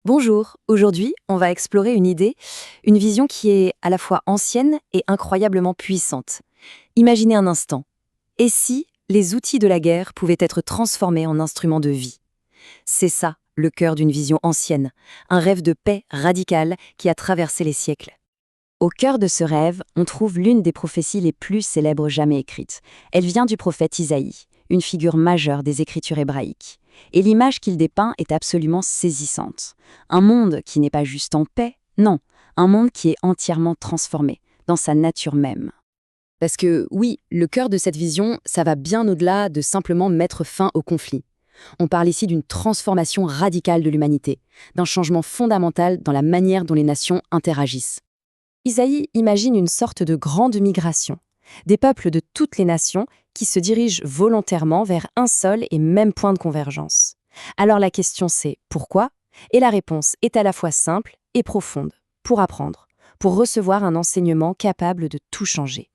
Bonjour, aujourd'hui on va explorer une idée, une vision qui est à la fois ancienne et incroyablement puissante. Imaginez un instant, et si les outils de la guerre pouvaient être transformés en instruments de vie? C'est ça, le cœur d'une vision ancienne, un rêve de paix radicale qui a traversé les siècles. Au cœur de ce rêve, on trouve l'une des prophéties les plus célèbres jamais écrites. Elle vient du prophète Isaïe, une figure majeure des écritures hébraïques. Et l'image qu'il dépeint est absolument saisissante. Un monde qui n'est pas juste en paix, non, un monde qui est entièrement transformé, dans sa nature même. Parce que oui, le cœur de cette vision, ça va bien au-delà de simplement mettre fin au conflit. On parle ici d'une transformation radicale de l'humanité, d'un changement fondamental dans la manière dont les nations interagissent. Isaïe imagine une sorte de grande migration, des peuples de toutes les nations qui se dirigent volontairement vers un seul et même point de convergence. Alors la question c'est pourquoi? Et la réponse est à la fois simple et profonde, pour apprendre, pour recevoir un enseignement capable de tout changer.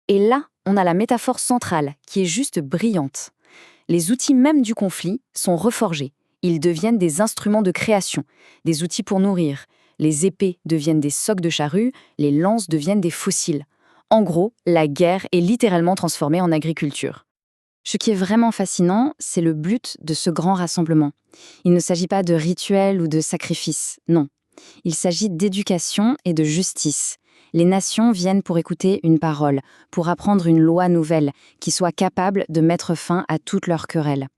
Et là, on a la métaphore centrale qui est juste brillante. Les outils même du conflit sont reforgés. Ils deviennent des instruments de création, des outils pour nourrir. Les épées deviennent des socs de charrue, les lances deviennent des fossiles. En gros, la guerre est littéralement transformée en agriculture. Ce qui est vraiment fascinant, c'est le but de ce grand rassemblement. Il ne s'agit pas de rituel ou de sacrifice, non. Il s'agit d'éducation et de justice. Les nations viennent pour écouter une parole, pour apprendre une loi nouvelle qui soit capable de mettre fin à toutes leurs querelles.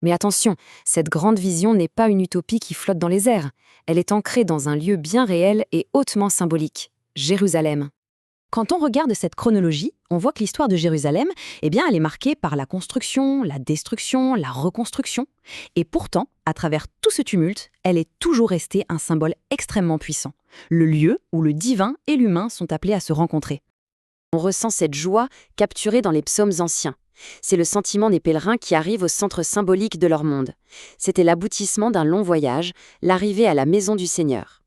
Mais attention, cette grande vision n'est pas une utopie qui flotte dans les airs. Elle est ancrée dans un lieu bien réel et hautement symbolique, Jérusalem. Quand on regarde cette chronologie, on voit que l'histoire de Jérusalem, elle est marquée par la construction, la destruction, la reconstruction. Et pourtant, à travers tout ce tumulte, elle est toujours restée un symbole extrêmement puissant. Le lieu où le divin et l'humain sont appelés à se rencontrer. On ressent cette joie capturée dans les psaumes anciens. C'est le sentiment des pèlerins qui arrivent au centre symbolique de leur monde. C'était l'aboutissement d'un long voyage, l'arrivée à la maison du Seigneur.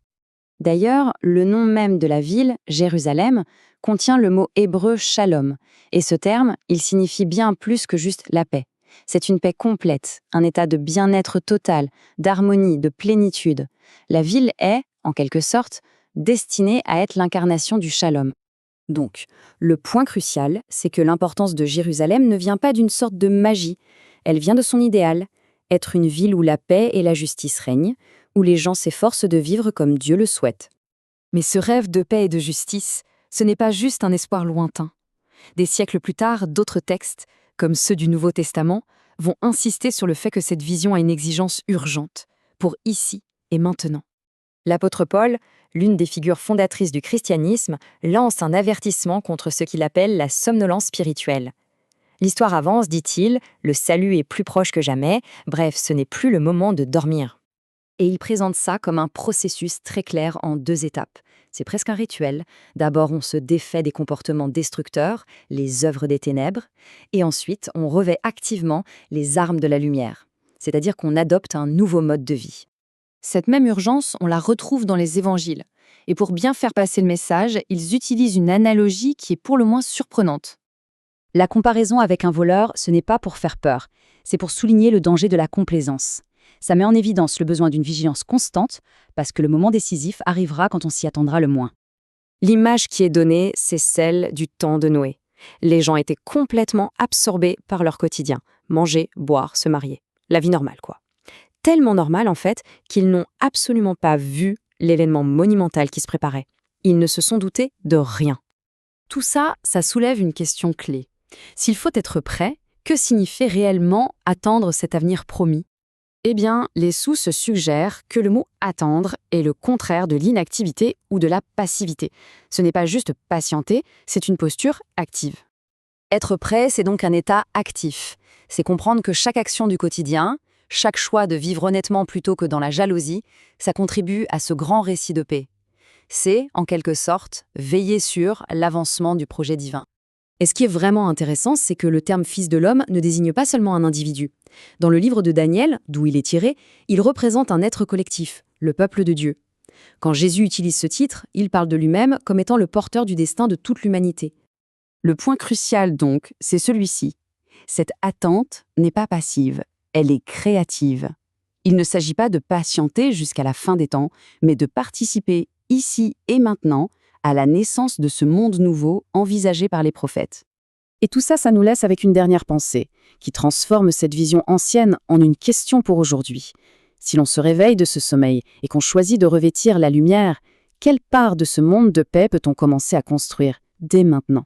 D'ailleurs, le nom même de la ville, Jérusalem, contient le mot hébreu shalom. Et ce terme, il signifie bien plus que juste la paix. C'est une paix complète, un état de bien-être total, d'harmonie, de plénitude. La ville est, en quelque sorte, destinée à être l'incarnation du shalom. Donc, le point crucial, c'est que l'importance de Jérusalem ne vient pas d'une sorte de magie. Elle vient de son idéal, être une ville où la paix et la justice règnent, où les gens s'efforcent de vivre comme Dieu le souhaite. Mais ce rêve de paix et de justice, ce n'est pas juste un espoir lointain. Des siècles plus tard, d'autres textes, comme ceux du Nouveau Testament, vont insister sur le fait que cette vision a une exigence urgente, pour ici et maintenant. L'apôtre Paul, l'une des figures fondatrices du christianisme, lance un avertissement contre ce qu'il appelle la somnolence spirituelle. L'histoire avance, dit-il, le salut est plus proche que jamais, bref, ce n'est plus le moment de dormir. Et il présente ça comme un processus très clair en 2 étapes. C'est presque un rituel. D'abord, on se défait des comportements destructeurs, les œuvres des ténèbres, et ensuite, on revêt activement les armes de la lumière, c'est-à-dire qu'on adopte un nouveau mode de vie. Cette même urgence, on la retrouve dans les évangiles. Et pour bien faire passer le message, ils utilisent une analogie qui est pour le moins surprenante. La comparaison avec un voleur, ce n'est pas pour faire peur, c'est pour souligner le danger de la complaisance. Ça met en évidence le besoin d'une vigilance constante, parce que le moment décisif arrivera quand on s'y attendra le moins. L'image qui est donnée, c'est celle du temps de Noé. Les gens étaient complètement absorbés par leur quotidien. Manger, boire, se marier. La vie normale, quoi. Tellement normale, en fait, qu'ils n'ont absolument pas vu l'événement monumental qui se préparait. Ils ne se sont doutés de rien. Tout ça, ça soulève une question clé. S'il faut être prêt, que signifie réellement attendre cet avenir promis? Eh bien, les sources suggèrent que le mot « attendre » est le contraire de l'inactivité ou de la passivité. Ce n'est pas juste patienter, c'est une posture active. Être prêt, c'est donc un état actif. C'est comprendre que chaque action du quotidien, chaque choix de vivre honnêtement plutôt que dans la jalousie, ça contribue à ce grand récit de paix. C'est, en quelque sorte, veiller sur l'avancement du projet divin. Et ce qui est vraiment intéressant, c'est que le terme « fils de l'homme » ne désigne pas seulement un individu. Dans le livre de Daniel, d'où il est tiré, il représente un être collectif, le peuple de Dieu. Quand Jésus utilise ce titre, il parle de lui-même comme étant le porteur du destin de toute l'humanité. Le point crucial donc, c'est celui-ci. Cette attente n'est pas passive, elle est créative. Il ne s'agit pas de patienter jusqu'à la fin des temps, mais de participer ici et maintenant à la naissance de ce monde nouveau envisagé par les prophètes. Et tout ça, ça nous laisse avec une dernière pensée, qui transforme cette vision ancienne en une question pour aujourd'hui. Si l'on se réveille de ce sommeil et qu'on choisit de revêtir la lumière, quelle part de ce monde de paix peut-on commencer à construire dès maintenant ?